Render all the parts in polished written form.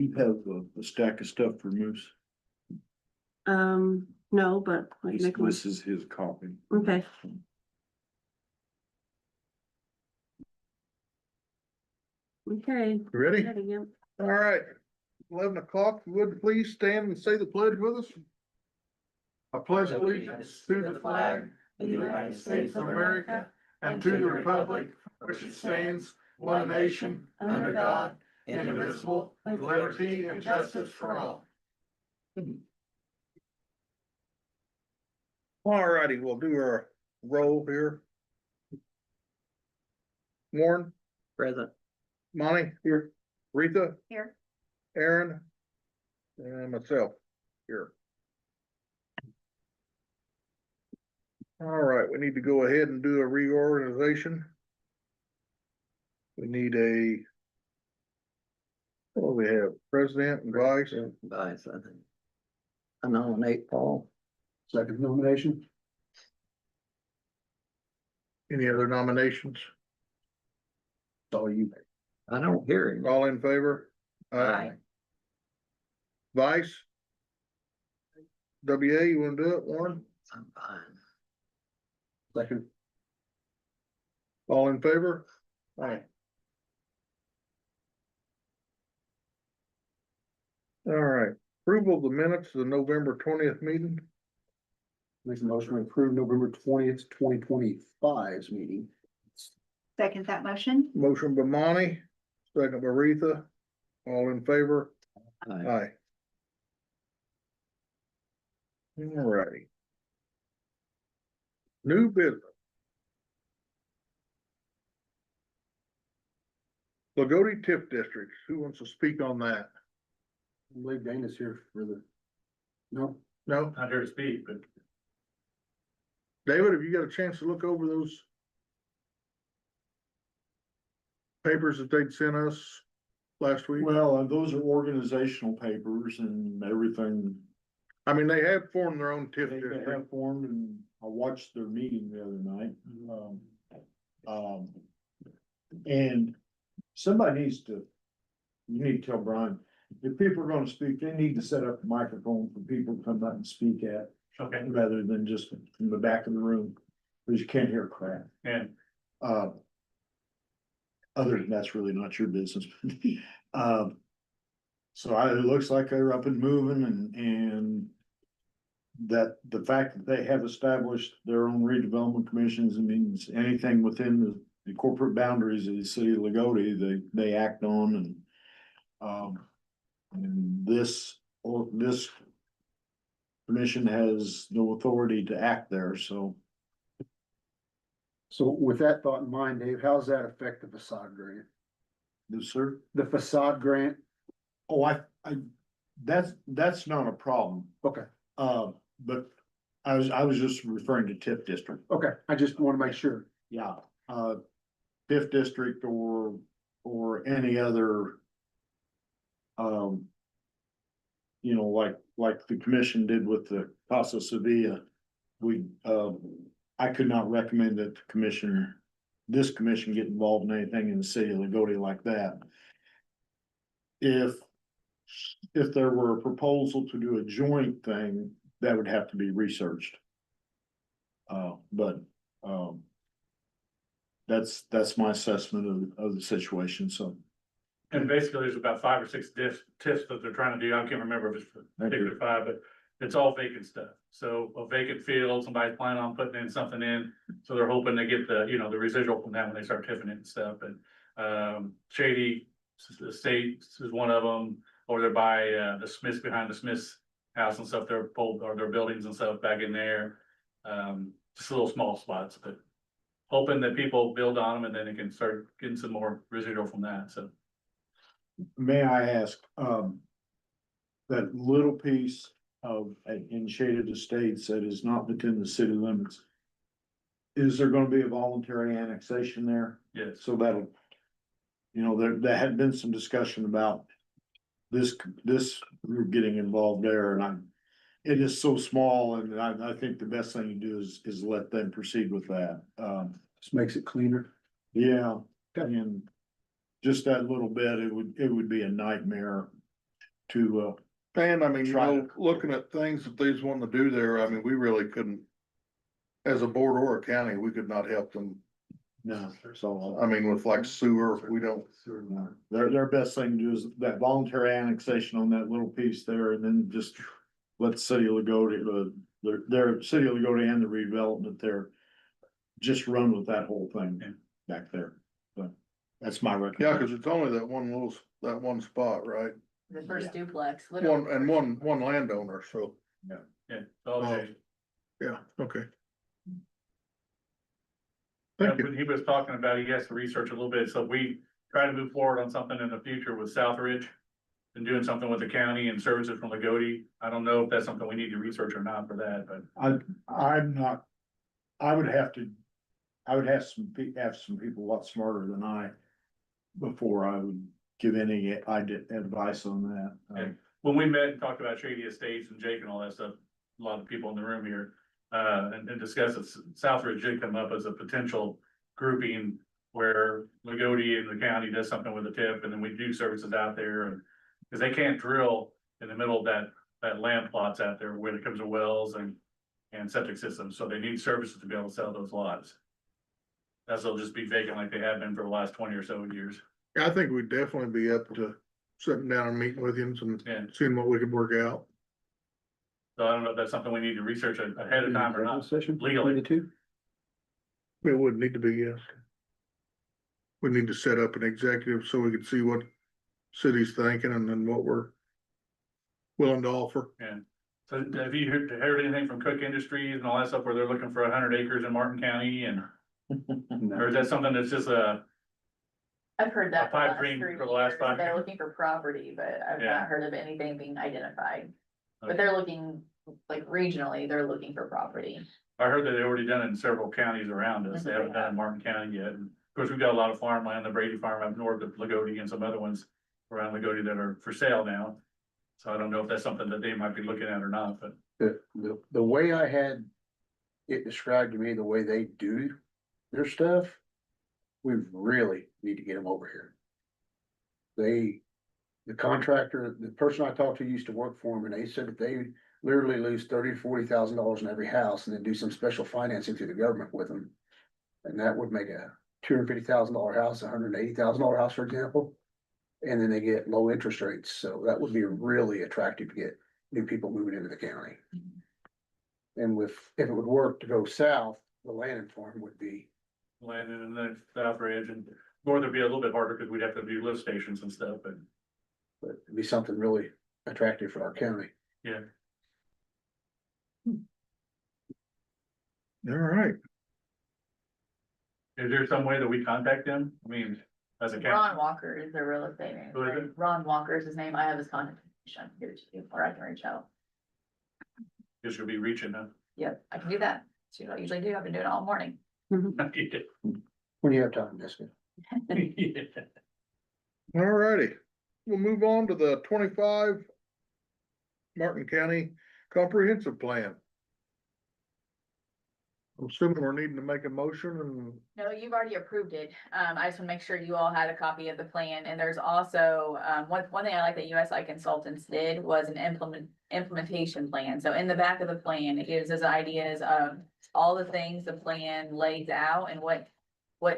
You have a stack of stuff for Moose. No, but I can make one. This is his copy. Okay. Okay. You ready? Ready, yep. All right, 11 o'clock, if you would please stand and say the pledge with us. I pledge allegiance to the flag of the United States of America and to the republic which it stands, one nation, under God, indivisible, with liberty and justice for all. All righty, we'll do our roll here. Warren, Present. Monty, here, Rita, Here. Aaron, and myself here. All right, we need to go ahead and do a reorganization. We need what do we have, president and vice? Vice, I think. I nominate Paul. Second nomination. Any other nominations? All you. I don't hear him. All in favor? Aye. Vice? WA, you wanna do it, Warren? I'm fine. Second. All in favor? Aye. All right, approval of the minutes of the November 20th meeting. Make a motion to approve November 20th, 2025's meeting. Second that motion. Motion by Monty, second by Retha. All in favor? Aye. Aye. All righty. New business. Lagodi TIF districts, who wants to speak on that? I believe Dana's here for the. No, No? Not here to speak, but David, have you got a chance to look over those papers that they'd sent us last week? Well, those are organizational papers and everything I mean, they have formed their own TIF they district. have formed, and I watched their meeting the other night. And somebody needs to, you need to tell Brian, if people are gonna speak, they need to set up a microphone for people to come out and speak at, okay, rather than just from the back of the room, because you can't hear crap. and Other than that's really not your business. So it looks like they're up and moving and that the fact that they have established their own redevelopment commissions, it means anything within the corporate boundaries of the city of Lagodi, they act on and this commission has no authority to act there, so. so with that thought in mind, Dave, how's that affect the facade grant? Yes, sir. The facade grant? Oh, that's not a problem. Okay, But I was just referring to TIF district. okay, I just want to make sure. Yeah, TIF district or any other. You know, like the commission did with the Casa Sevilla. I could not recommend that this commission get involved in anything in the city of Lagodi like that. If there were a proposal to do a joint thing, that would have to be researched. But that's my assessment of the situation, so. and basically there's about 5 or 6 TIFs that they're trying to do. I can't remember if it's particular 5, but it's all vacant stuff. So a vacant field, somebody's planning on putting in something in, so they're hoping to get the, the residual from that when they start tiffing it and stuff. And Shady Estates is one of them, or they're by the Smiths, behind the Smiths house and stuff. They're pulled, or their buildings and stuff back in there. Just little small spots, but hoping that people build on them and then they can start getting some more residual from that. So May I ask, that little piece of in Shaded Estates that is not within the city limits. Is there gonna be a voluntary annexation there? yes, So that'll, there had been some discussion about this group getting involved there, and it is so small, and I think the best thing to do is let them proceed with that. Just makes it cleaner. Yeah, and just that little bit, it would be a nightmare to, And I mean, you Try know, to- looking at things that they's wanting to do there, I mean, we really couldn't. As a board or a county, we could not help them. no, so. I mean, with like sewer, we don't. Their best thing to do is that voluntary annexation on that little piece there, and then just let the city of Lagodi, their city of Lagodi and the redevelopment there. Just run with that whole thing back there, but that's my Yeah, recommendation. cause it's only that one spot, right? The first duplex. One landowner, so, Yeah, so, okay. yeah, okay. Yeah, Thank you. when he was talking about, he has to research a little bit, so we try to move forward on something in the future with Southridge. And doing something with the county and services from Lagodi. I don't know if that's something we need to research or not for that, but I'm not, I would have have some people a lot smarter than I. Before I would give any advice on that. Okay. When we met and talked about Shady Estates and Jake and all that stuff, a lot of people in the room here. And discussed it, Southridge did come up as a potential grouping. Where Lagodi and the county does something with the tip and then we do services out there and. Cause they can't drill in the middle of that land plots out there when it comes to wells and septic systems, so they need services to be able to sell those lots. That's, they'll just be vacant like they have been for the last 20 or so years. I think we'd definitely be up to sitting down and meeting with you and Yeah. seeing what we could work out. So I don't know if that's something we need to research ahead of time or not. Session legally. between the two? It would need to be, yes. We need to set up an executive so we could see what city's thinking and then what we're willing to offer. Yeah. So have you heard anything from Cook Industries and all that stuff where they're looking for 100 acres in Martin County and, or is that something that's just I've heard that. A pipe dream for the last 5 They're years. looking for property, but I've Yeah. not heard of anything being identified. Okay. But they're looking, like regionally, they're looking for property. I heard that they already done it in several counties around us. They haven't done it in Martin County yet. And of course, we've got a lot of farmland, the Brady Farm up north of Lagodi and some other ones around Lagodi that are for sale now. So I don't know if that's something that they might be looking at or not, but The way I had it described to me, the way they do their stuff, we really need to get them over here. The contractor, the person I talked to used to work for them, and they said that they literally lose $30,000 to $40,000 in every house and then do some special financing through the government with them. And that would make a $250,000 house, $180,000 house, for example. And then they get low interest rates, so that would be really attractive to get new people moving into the county. And if it would work to go south, the Landon farm would be, landing in the Southridge and north would be a little bit harder because we'd have to do lift stations and stuff, but it'd be something really attractive for our county. yeah. All right. Is there some way that we contact them? I mean, as a county? Ron Walker is the real estate Who is manager. it? Ron Walker is his name. I have his contact information here too, or I can reach out. Guess you'll be reaching, huh? Yep, I can do that. That's what I usually do. I've been doing it all morning. When you have time, Jessica. All righty, we'll move on to the 25 Martin County Comprehensive Plan. I'm assuming we're needing to make a motion and No, you've already approved it. I just want to make sure you all had a copy of the plan, and there's also, one thing I like that USI Consultants did was an implementation plan. So in the back of the plan, it gives us ideas of all the things the plan lays out and what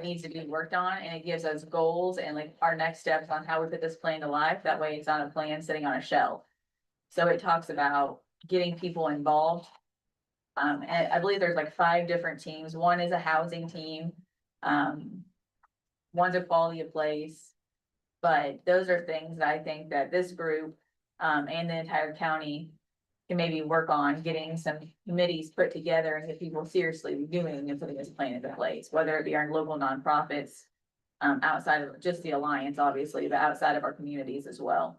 needs to be worked on, and it gives us goals and like our next steps on how we put this plan to life. That way it's not a plan sitting on a shelf. So it talks about getting people involved. And I believe there's like 5 different teams. One is a housing team. One's a quality of place. But those are things that I think that this group, and the entire county can maybe work on getting some committees put together and get people seriously doing and putting this plan into place, whether it be our local nonprofits, outside of just the Alliance, obviously, but outside of our communities as well.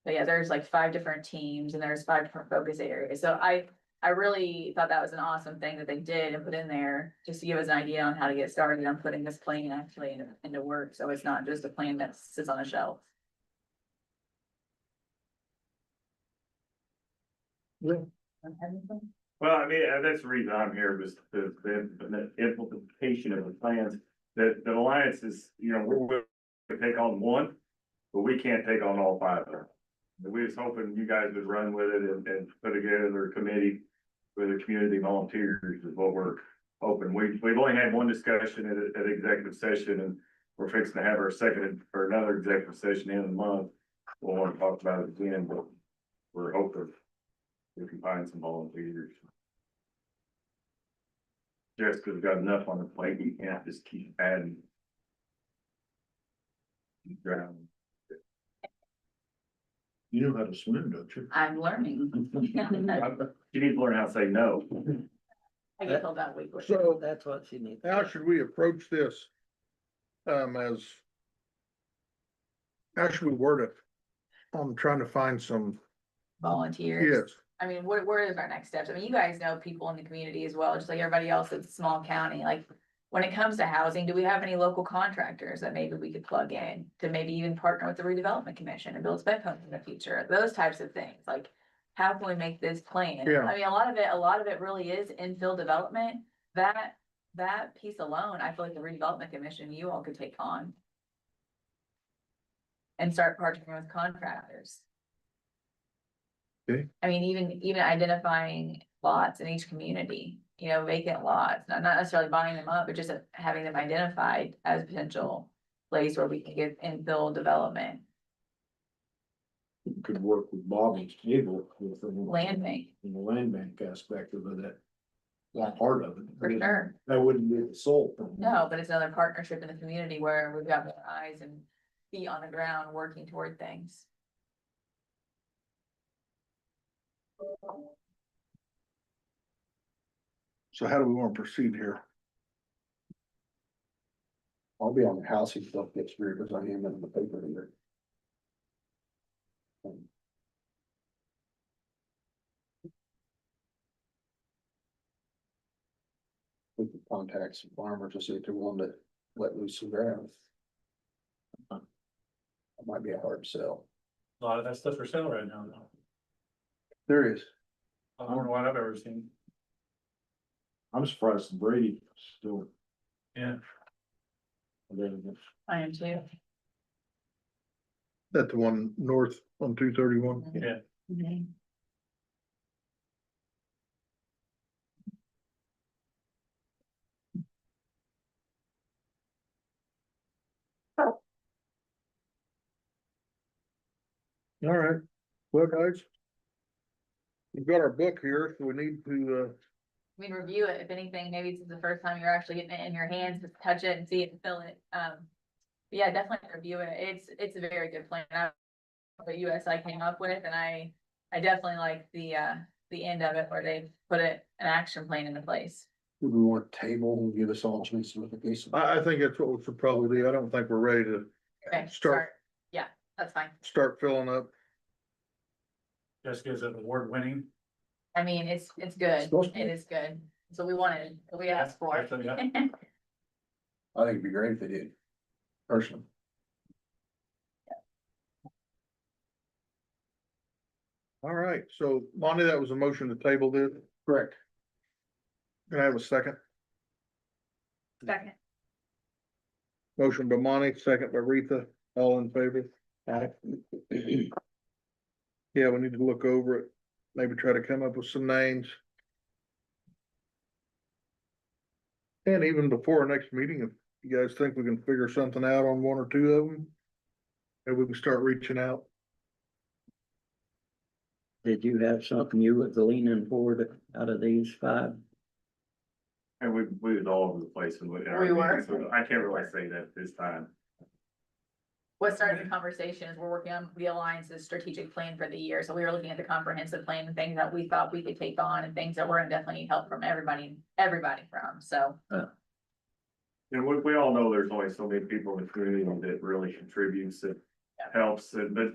But yeah, there's like 5 different teams and there's 5 different focus areas. So I really thought that was an awesome thing that they did and put in there just to give us an idea on how to get started on putting this plan actually into work. So it's not just a plan that sits on a shelf. Yeah. Well, I mean, that's the reason I'm here was the implementation of the plans. The Alliance is, we're willing to take on one. But we can't take on all five of them. And we was hoping you guys would run with it and put together a committee with the community volunteers is what we're hoping. We've only had one discussion at executive session, and we're fixing to have our second or another executive session in a month. We'll want to talk about it again, but we're hoping we can find some volunteers. Jessica's got enough on the plate, you can't just keep adding. Drowning. You know how to swim, don't you? I'm learning. You need to learn how to say no. I get told that weekly. So That's what she needs. how should we approach this? As. How should we word it? I'm trying to find some, Volunteers. yes, I mean, where is our next steps? I mean, you guys know people in the community as well, just like everybody else. It's a small county. Like, when it comes to housing, do we have any local contractors that maybe we could plug in to maybe even partner with the redevelopment commission and build spec homes in the future? Those types of things, like, how can we make this plan? Yeah. I mean, a lot of it really is infill development. That piece alone, I feel like the redevelopment commission, you all could take on. And start partnering with contractors. Okay. I mean, even identifying lots in each community, you know, vacant lots, not necessarily buying them up, but just having them identified as potential place where we can get infill development, Could work with Bobby's table with the land bank, in the land bank aspect of it, that part of it. for sure. That wouldn't be the sole thing. No, but it's another partnership in the community where we've got more eyes and feet on the ground working toward things. so how do we want to proceed here? I'll be on the house if stuff gets weird as I am in the paper here. We could contact some farmers to see if they're willing to let loose some grass. That might be a hard sell. A lot of that stuff for sale right now, though. There is. A lot more than what I've ever seen. I'm surprised Brady still. Yeah. I am too. That the one north on 231? Yeah. Mhm. All right, well, guys. We've got our book here, so we need to, I mean, review it, if anything, maybe this is the first time you're actually getting it in your hands, to touch it and see it and feel it. But yeah, definitely review it. It's a very good plan. What USI came up with, and I definitely like the end of it where they put an action plan into place. Would we want a table and give us all a chance to look at these? I think that's what we should probably do. I don't think we're ready to Okay, Start. Yeah, that's fine. start filling up. Jessica's an award winning. I mean, it's good. Supposed to be. It is good. So we wanted, we asked for it. Actually, yeah. I think it'd be great if they did, personally. All right, so Monty, that was a motion to table this. Correct. Can I have a second? Second. Motion by Monty, second by Retha, all in favor? Yeah, we need to look over it, maybe try to come up with some names. And even before our next meeting, if you guys think we can figure something out on one or two of them, maybe we can start reaching out. Did you have something you was leaning forward out of these 5? And we was all over the place and We were. I can't really say that this time. What started the conversation is we're working on the Alliance's strategic plan for the year. So we were looking at the comprehensive plan and things that we thought we could take on and things that we're gonna definitely need help from everybody from, so. And we all know there's only so many people in the community that really contributes, that helps, but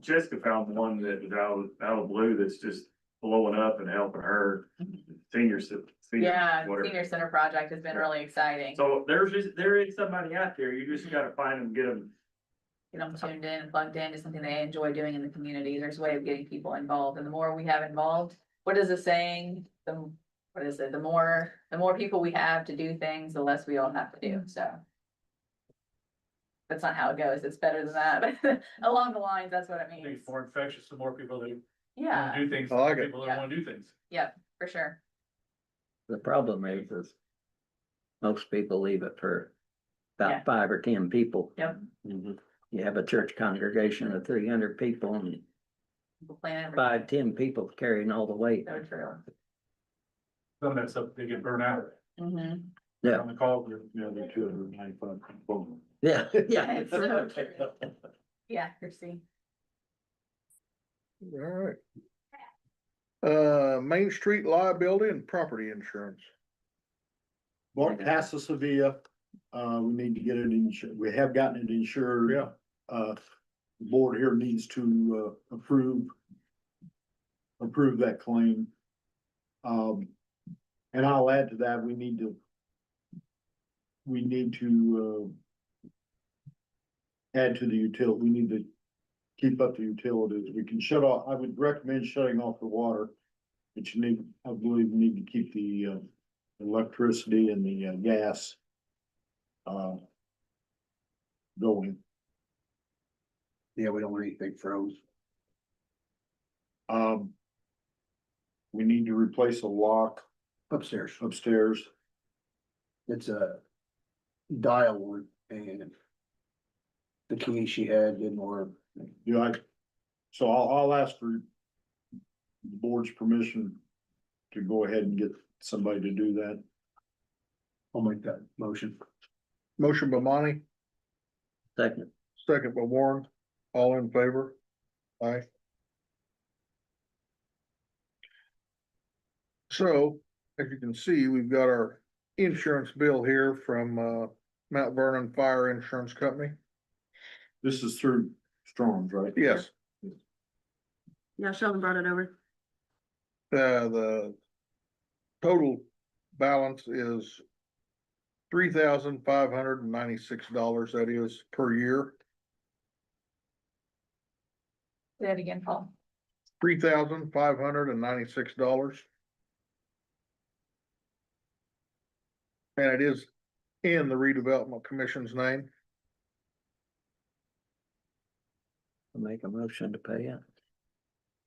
Jessica found one that was out of blue that's just blowing up and helping her senior. Yeah, whatever. senior center project has been really exciting. So there is somebody out there, you just gotta find them, get them. Get them tuned in and plugged in to something they enjoy doing in the community. There's a way of getting people involved, and the more we have involved, what is the saying? What is it? The more people we have to do things, the less we all have to do, so. that's not how it goes. It's better than that, but along the lines, that's what it I think means. it's more infectious, the more people that Yeah, do things, I the more like it. people that wanna do things. for sure. The problem is most people leave it for Yeah. about 5 or 10 people. Yep. You have a church congregation of 300 people and People plan everything. 5, 10 people carrying all the weight. So true. Some of that stuff, they get burnt out Mhm. Yeah, on the call. Yeah, they're 295 people. yeah, yeah. It's so true. Yeah, Christie. All right. Main Street liability and property insurance. Well, Casa Sevilla, we need to get it insured. We have gotten it insured. Yeah. The board here needs to, approve that claim. And I'll add to that, we need to add to the utility, we need to keep up the utilities. We can shut off, I would recommend shutting off the water. But you need, I believe, we need to keep the, electricity and the, gas, going. Yeah, we don't want anything froze. We need to replace a lock Upstairs, upstairs. it's a dial one and the key she had didn't work. So I'll ask for the board's permission to go ahead and get somebody to do that. I'll make that motion. Motion by Monty, Second, second by Warren, all in favor? Aye. So, as you can see, we've got our insurance bill here from, Mount Vernon Fire Insurance Company. This is through Storms, right? Yes, Yeah, Sheldon brought it over. the total balance is $3,596, that is, per year. Say that again, Paul. $3,596. And it is in the redevelopment commission's name. I'll make a motion to pay it.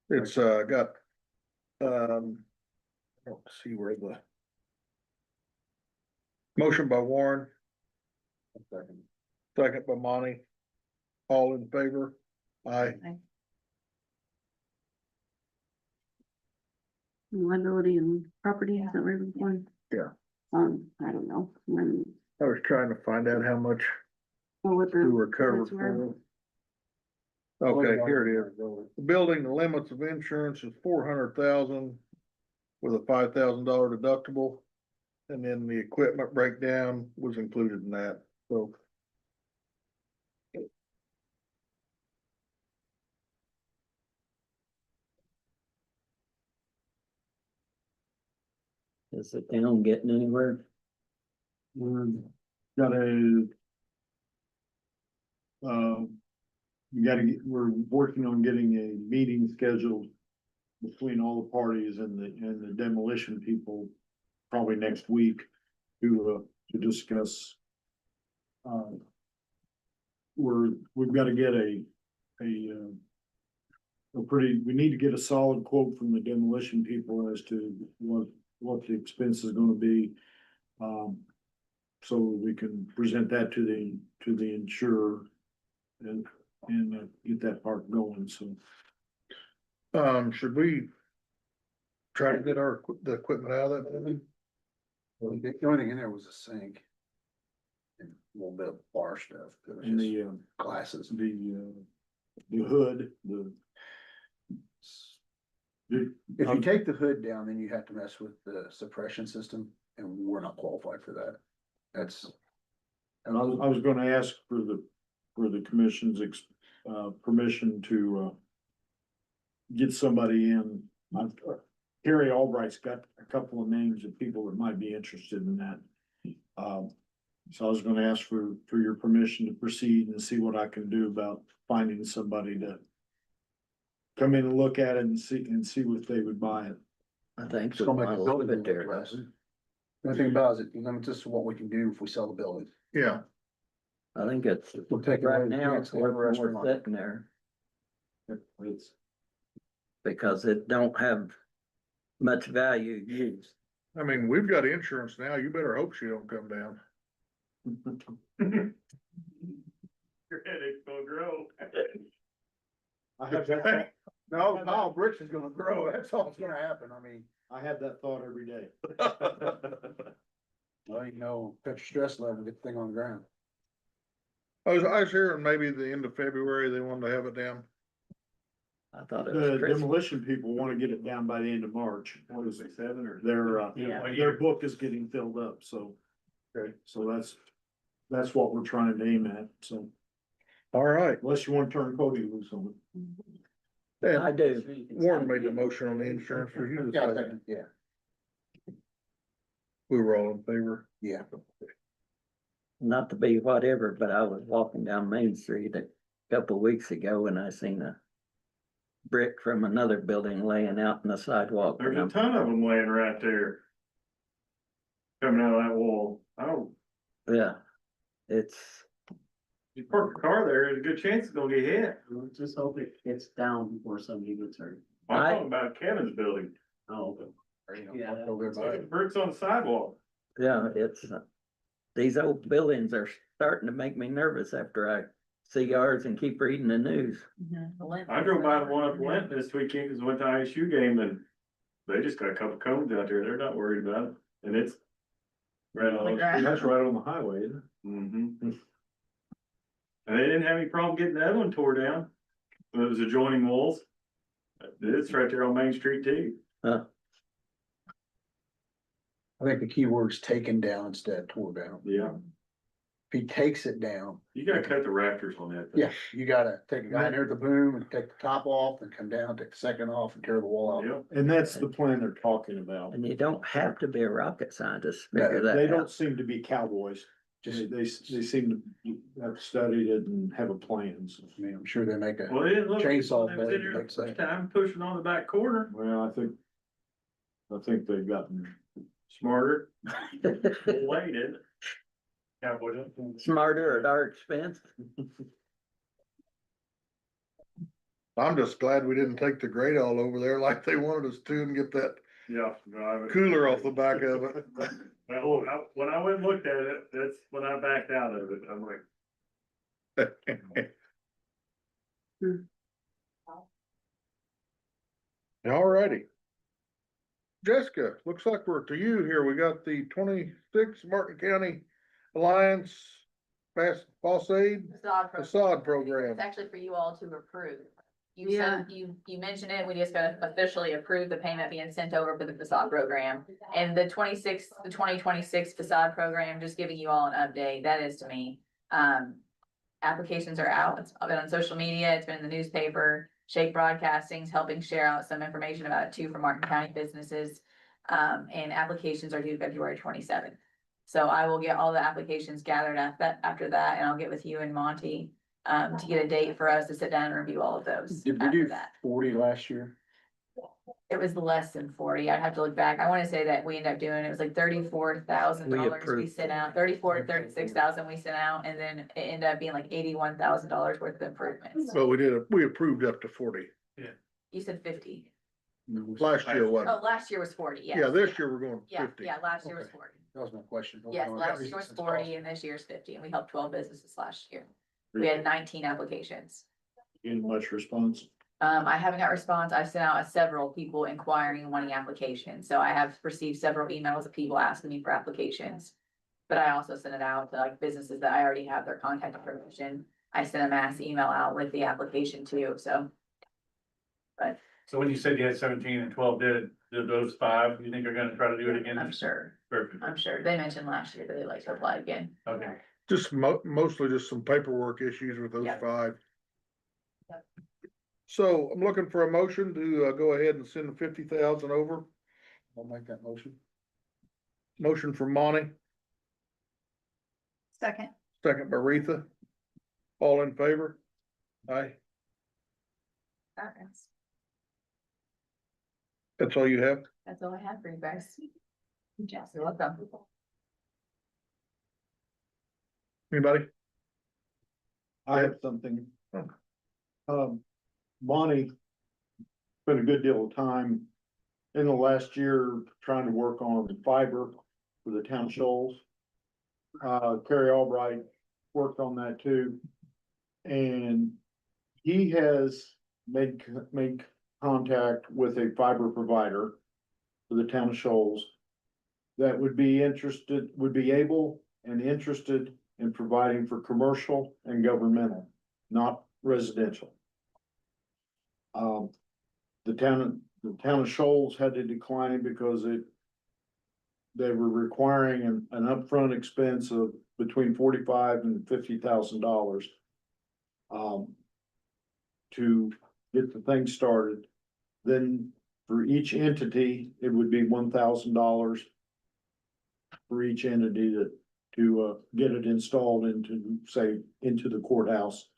It's got, I don't see where the. Motion by Warren, second by Monty. All in favor? Aye. Liability and property, is that where we're going? Yeah. I don't know. When, I was trying to find out how much or what the. we were covered limits were. for. Okay, here it is. The building, the limits of insurance is 400,000 with a $5,000 deductible. And then the equipment breakdown was included in that, so. Is the town getting anywhere? Got a. We're working on getting a meeting scheduled between all the parties and the demolition people, probably next week, to discuss. We've got to get we need to get a solid quote from the demolition people as to what the expense is gonna be. So we can present that to the insurer and get that part going, so. Should we try to get the equipment out of that building? The only thing in there was a sink. And a little bit of bar stuff, it was And just the glasses. the hood, If you take the hood down, then you have to mess with the suppression system, and we're not qualified for that. That's. and I was gonna ask for the commission's permission to get somebody in. Harry Albright's got a couple of names of people that might be interested in that. So I was gonna ask for your permission to proceed and see what I can do about finding somebody to come in and look at it and see if they would buy it. I think. It's we gonna make want the to leave building it there. look less. The thing about it is it limits us to what we can do if we sell the building. Yeah, I think it's, We'll take it away right the now, chance it's to have a worth more restaurant. sitting there. Because it don't have much value used. I mean, we've got insurance now. You better hope she don't come down. Your headache's gonna grow. I have that, No, Kyle Bricks is gonna grow, that's all that's gonna happen, I mean, I have that thought every day. well, you know, put your stress level, get the thing on the ground. I was hearing maybe the end of February, they wanted to have it down. I thought it The was Christmas. demolition people wanna get it down by the end of March. What is it, 7 or? Their book is getting filled up, so. Okay, so that's what we're trying to aim at, so All right. unless you wanna turn Cody loose on it. I do. Warren made the motion on the insurance for you. Yeah, We were all in favor. yeah. Not to be whatever, but I was walking down Main Street a couple of weeks ago and I seen a brick from another building laying out in the sidewalk. There's and a I'm- ton of them laying right there. Coming out of that wall. Oh, Yeah, it's, you park a car there, there's a good chance it's gonna get hit. Just hope it gets down before somebody gets hurt. I'm I- talking about Kevin's building. Oh, yeah. Over there by it. Bricks on the sidewalk. yeah, it's, these old buildings are starting to make me nervous after I see ours and keep reading the news. I drove by the one up Lent this weekend, cause I went to ISU game and they just got a couple cones out there, they're not worried about it, and it's. Right on. That's right on the highway, isn't it? Mm-hmm. And they didn't have any problem getting that one tore down, it was adjoining walls. It's right there on Main Street too. I think the key word is taken down instead of tore down. Yeah. If he takes it down, You gotta cut the rafters on that thing. yeah, you gotta take a guy in there with the boom and take the top off and come down, take the second off and tear the wall out. Yep. And that's the plan they're talking about. And you don't have to be a rocket scientist to No, figure that They out. don't seem to be cowboys. Just, They seem to have studied it and have a plan, so. I mean, I'm sure they make a, Well, they didn't look. Chainsaw They was blade, in there the like say. first time pushing on the back corner, Well, I think they've gotten, smarter, way didn't it? Yeah, boy, Smarter at our expense. I'm just glad we didn't take the grate all over there like they wanted us to and get that yeah. no, I- cooler off the back of it. Well, when I went and looked at it, that's when I backed out of it, I'm like, Alrighty. Jessica, looks like we're to you here. We got the 26 Martin County Alliance False Aid Facade Program. It's actually for you all to approve. You Yeah. said, you mentioned it, we just gotta officially approve the payment being sent over for the facade program. And the 2026 facade program, just giving you all an update, that is to me. Applications are out, it's been on social media, it's been in the newspaper. Shake Broadcasting's helping share out some information about it too for Martin County businesses. And applications are due February 27th. So I will get all the applications gathered after that, and I'll get with you and Monty to get a date for us to sit down and review all of those did we after do that. 40 last year? It was less than 40. I'd have to look back. I wanna say that we ended up doing, it was like $34,000 we approved sent out, 34, 36,000 we sent out, and then it ended up being like $81,000 worth of improvements. Well, we approved up to 40. You said 50. Last year Oh, wasn't. last year was 40, yes. Yeah, this year we're going Yeah, 50. yeah, last year was Okay. 40. That was my question. Yes, last year was 40 and this year's 50, and we helped 12 businesses last year. We had 19 applications. getting much response. I haven't got response. I've sent out several people inquiring and wanting applications. So I have received several emails of people asking me for applications. But I also sent it out to like businesses that I already have their contact information. I sent a mass email out with the application too, so. So when you said you had 17 and 12 did those 5, you think they're gonna try to do it again? I'm sure, Perfect, I'm sure. They mentioned last year that they'd like to apply again. okay. Just mostly just some paperwork issues with those Yeah. 5. Yep. So I'm looking for a motion to go ahead and send the 50,000 over. I'll make that motion. Motion from Monty, Second. second by Retha. All in favor? Aye. That's all you have? That's all I have for you guys. You're welcome. Anybody? I have something. Bonnie spent a good deal of time in the last year trying to work on the fiber for the town Shoals. Terry Albright worked on that too. And he has made contact with a fiber provider for the town Shoals that would be able and interested in providing for commercial and governmental, not residential. The town of Shoals had to decline it because they were requiring an upfront expense of between $45,000 and $50,000 to get the thing started. Then for each entity, it would be $1,000 for each entity to get it installed into the courthouse.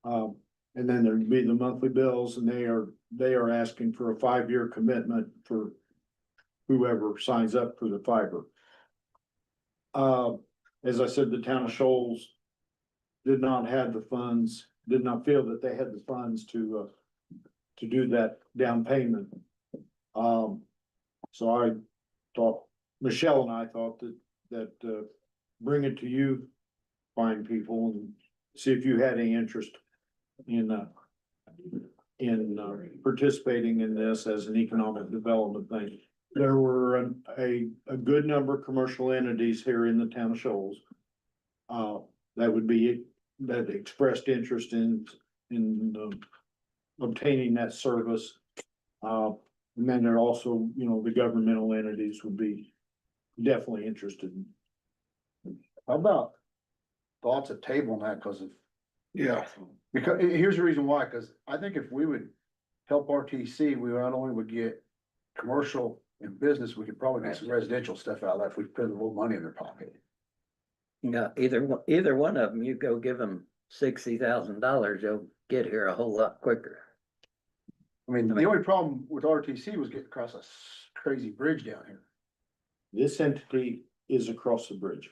And then there'd be the monthly bills, and they are asking for a 5-year commitment for whoever signs up for the fiber. As I said, the town of Shoals did not feel that they had the funds to do that down payment. So I thought, Michelle and I thought that bring it to you, fine people, and see if you had any interest in participating in this as an economic development thing. There were a good number of commercial entities here in the town of Shoals that expressed interest in obtaining that service. And then there are also, the governmental entities would be definitely interested. How about thoughts at table on that, cause of, Yeah, because here's the reason why, cause I think if we would help RTC, we not only would get commercial and business, we could probably get some residential stuff out of that if we put a little money in their pocket. Yeah, either one of them, you go give them $60,000, you'll get here a whole lot quicker. I mean, the only problem with RTC was getting across a crazy bridge down here. This entity is across the bridge.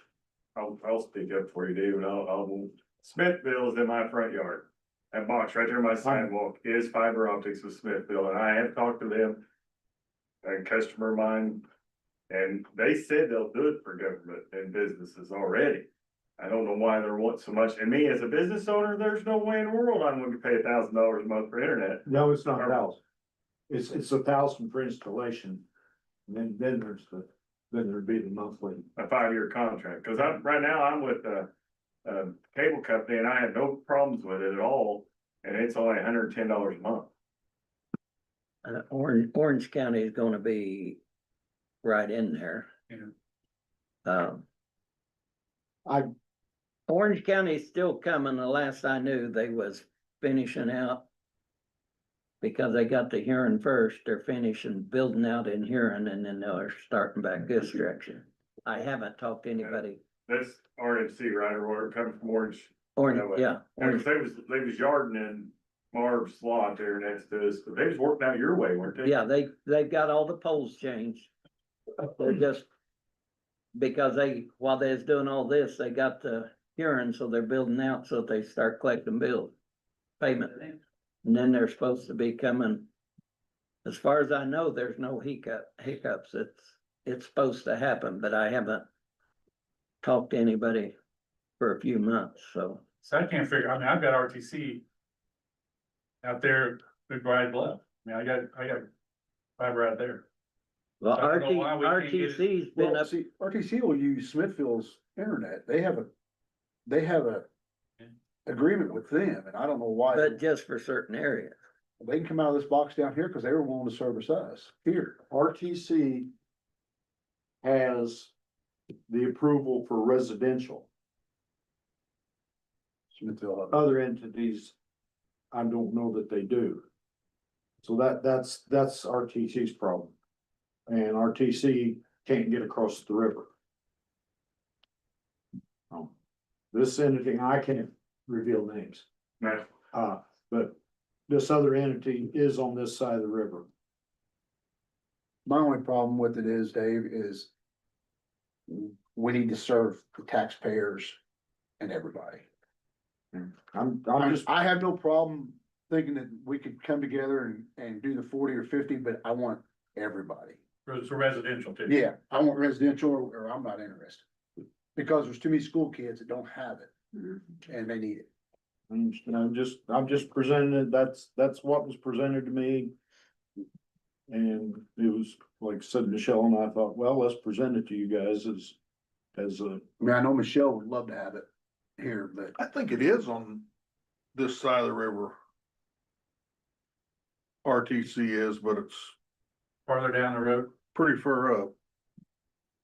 I'll speak up for you, Dave, and I'll, Smithville is in my front yard. That box right there on my sidewalk is fiber optics with Smithville, and I have talked to them. A customer of mine, and they said they'll do it for government and businesses already. I don't know why they're wanting so much, and me as a business owner, there's no way in the world I'm going to pay $1,000 a month for internet. No, it's not 1,000. It's 1,000 for installation. And then there'd be the monthly. A 5-year contract, because right now I'm with a cable company and I have no problems with it at all, and it's only $110 a month. Orange County is gonna be right in there. Orange County's still coming. The last I knew, they was finishing out. Because they got the Huron first, they're finishing building out in Huron, and then they're starting back this direction. I haven't talked to anybody. That's RMC, right, or coming from Orange. Orange, That way. yeah. Orange. They was yarding in Marv's lot there next to us, but they was working out your way, weren't they? Yeah, they've got all the poles changed. They're just, because while they was doing all this, they got the Huron, so they're building out so they start collecting bills, payment. And then they're supposed to be coming, as far as I know, there's no hiccups. It's supposed to happen, but I haven't talked to anybody for a few months, so. So I can't figure, I mean, I've got RTC out there, Big Bride Bluff. I mean, I got fiber out there. Well, So I don't know why we can't get it. RTC's been Well, up, see, RTC will use Smithfield's internet. They have a agreement with them, and I don't know why. but just for certain areas. They can come out of this box down here because they were willing to service us here. RTC has the approval for residential. Smithfield. Other entities, I don't know that they do. So that's RTC's problem. And RTC can't get across the river. This entity, I can't reveal names, No. but this other entity is on this side of the river. My only problem with it is, Dave, is we need to serve the taxpayers and everybody. I'm just, I have no problem thinking that we could come together and do the 40 or 50, but I want everybody. It's residential too. Yeah, I want residential or I'm not interested. Because there's too many school kids that don't have it Mhm. and they need it. I'm just presenting it, that's what was presented to me. And it was, like I said, Michelle and I thought, well, let's present it to you guys as a, I mean, I know Michelle would love to have it here, but I think it is on this side of the river. RTC is, but it's Farther down the road. pretty far up,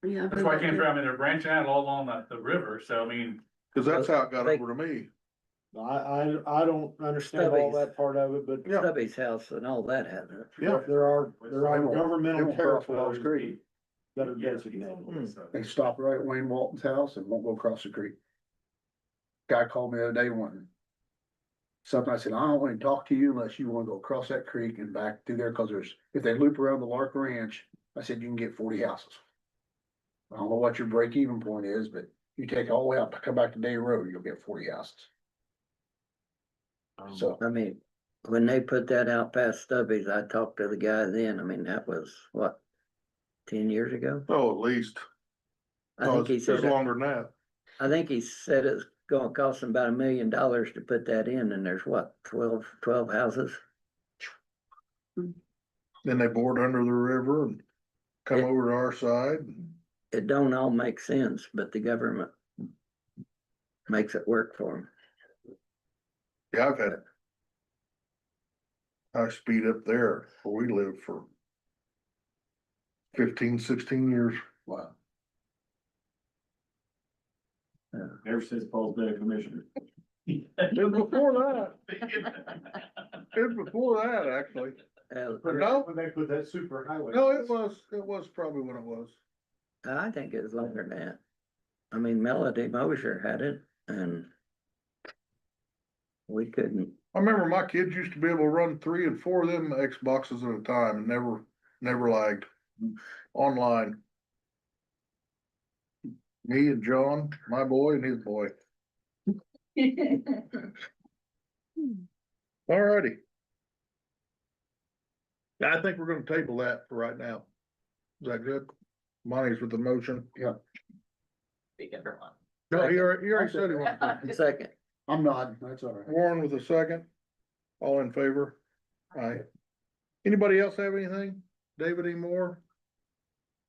Yeah. That's why I came from, I mean, they're branching out all along the river, so I mean, cause that's how it got They- over to me. I don't understand all Stubbies. that part of it, but Yeah. Stubby's house and all that had it. Yeah. there are They governmental won't cross Walls territories Creek. that are designated. They stop right at Wayne Walton's house and won't go across the creek. Guy called me the other day wanting something. I said, I don't want to talk to you unless you want to go across that creek and back through there, cause if they loop around the Lark Ranch, I said, you can get 40 houses. I don't know what your break even point is, but you take it all the way out to come back to Day Road, you'll get 40 houses. So, I mean, when they put that out past Stubby's, I talked to the guy then, I mean, that was what? 10 years ago? Oh, at least. I think he It's said, longer than that. I think he said it's gonna cost him about $1 million to put that in, and there's what, 12 houses? Then they bored under the river and come Yeah. over to our side. It don't all make sense, but the government makes it work for them. Yeah, I've had high speed up there where we live for 15, 16 years. wow. Ever since Paul's been a commissioner. It was before that. It was before that, actually. But no, When they put that super highway. no, it was probably when it was. I think it was longer than that. I mean, Melody Mosier had it, and we couldn't. I remember my kids used to be able to run 3 and 4 of them Xboxes at a time and never lagged online. Me and John, my boy and his boy. Alrighty. I think we're gonna table that for right now. Is that good? Monty's with the motion. Speaking for one. No, he already said he wanted. Second, I'm nodding, that's all right. Warren with a second. All in favor? Aye. Anybody else have anything? David, any more?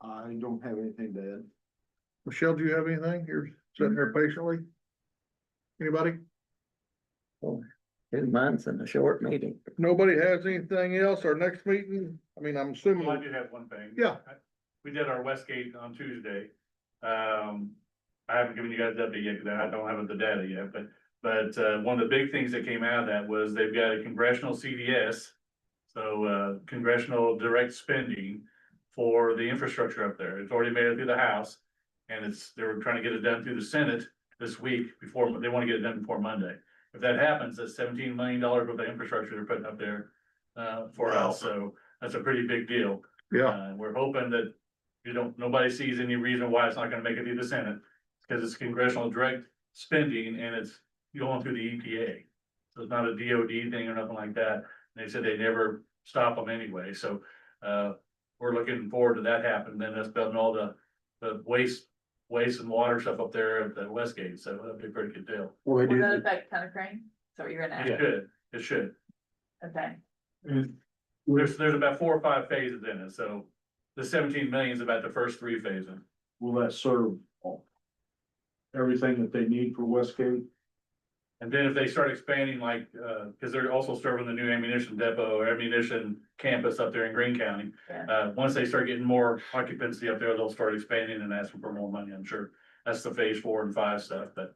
I don't have anything to add. Michelle, do you have anything? You're sitting there patiently? Anybody? 2 months and a short meeting. If nobody has anything else, our next meeting, I mean, I'm assuming. well, I do have one thing. Yeah. We did our Westgate on Tuesday. I haven't given you guys the update yet, because I don't have the data yet, but one of the big things that came out of that was they've got a congressional CDS. So, congressional direct spending for the infrastructure up there. It's already made it through the House. And they were trying to get it done through the Senate this week before, they want to get it done before Monday. If that happens, that's $17 million worth of infrastructure they're putting up there, for us, so that's a pretty big deal. Yeah, We're hoping that nobody sees any reason why it's not gonna make it through the Senate, because it's congressional direct spending and it's going through the EPA. So it's not a DOD thing or nothing like that. They said they never stop them anyway, so, we're looking forward to that happening, then that's building all the waste and water stuff up there at the Westgate, so that'd be a pretty good deal. Well, they Will that do, affect Town of Crane? Is that what you're gonna It ask? should. Okay. There's about 4 or 5 phases in it, so the 17 million is about the first 3 phases. Will that serve everything that they need for Westgate? And then if they start expanding like, cause they're also serving the new ammunition depot or ammunition campus up there in Greene County. Yeah. Once they start getting more occupancy up there, they'll start expanding and asking for more money, I'm sure. That's the phase 4 and 5 stuff, but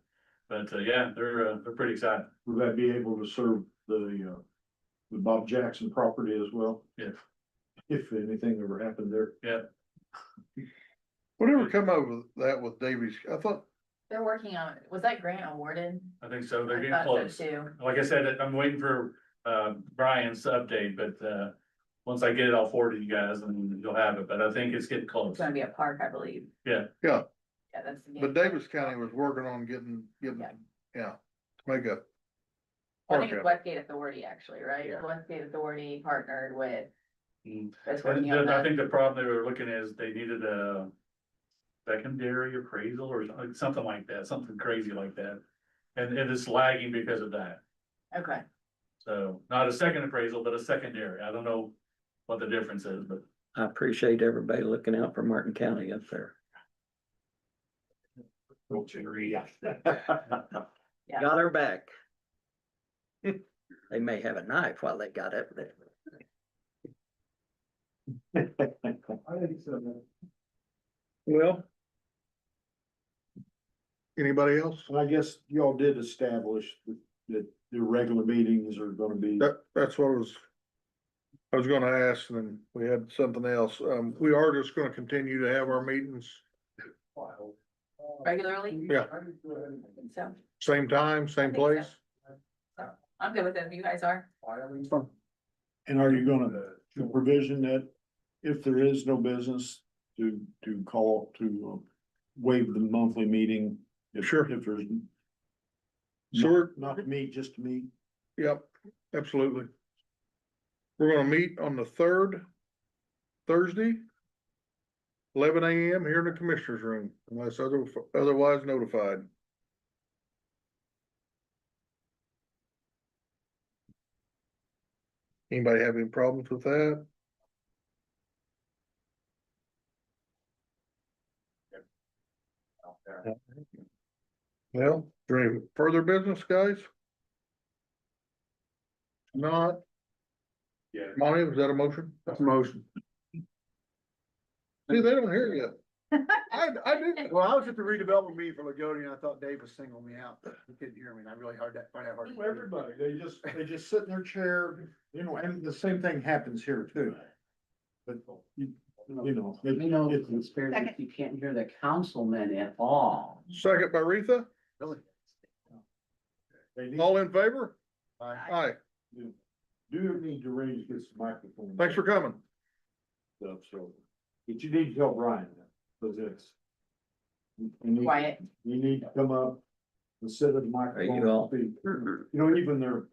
yeah, they're pretty excited. Will that be able to serve the Bob Jackson property as well? Yeah. If anything ever happened there. Yeah, whatever come over that with Davies, I thought, They're working on, was that grant awarded? I think so. They're I getting thought close. so too. Like I said, I'm waiting for, Brian's update, but, once I get it, I'll forward it to you guys and you'll have it, but I think it's getting close. It's gonna be a park, I believe. Yeah. yeah, Yeah, that's. the but game. Davis County was working on getting, Yeah. yeah, make a I think Okay. it's Westgate Authority actually, right? Yeah. Westgate Authority partnered with. That's And working on then I that. think the problem they were looking is they needed a secondary appraisal or something like that, something crazy like that. And it's lagging because of that. Okay, So not a second appraisal, but a secondary. I don't know what the difference is, but I appreciate everybody looking out for Martin County up there. Yeah. Got her back. They may have a knife while they got it there. Well. Anybody else? I guess y'all did establish that the regular meetings are gonna be. That's what I was gonna ask, and then we had something else. We are just gonna continue to have our meetings. regularly. Yeah, So, same time, same I think so. place. I'm good with it if you guys are. And are you gonna, the provision that if there is no business to call, to waive the monthly meeting? Sure. If there's. Sure. Not to meet, just to meet. Yep, absolutely. We're gonna meet on the third Thursday, 11 a.m. here in the commissioners room, unless otherwise notified. Anybody have any problems with that? Well, is there any further business, guys? Not. yeah. Monty, was that a motion? That's a motion. See, they don't hear you. I did. Well, I was at the redevelopment meeting for Lagodi and I thought Dave was singling me out. He couldn't hear me and I really hard that, find that hard. Everybody, they just sit in their chair, you know, and the same thing happens here too. But you know. It's fair that you can't hear the councilman at all. Second by Retha, Really? all in favor? Aye. Aye, Do need to raise this microphone. thanks for coming. Stuff, so, but you need to tell Brian that, because it's. Quiet. You need to come up and sit at the microphone. you all? and speak. You know, even their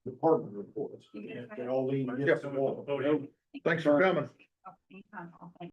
department reports, they all lean against the wall. Thanks for coming. Oh, anytime.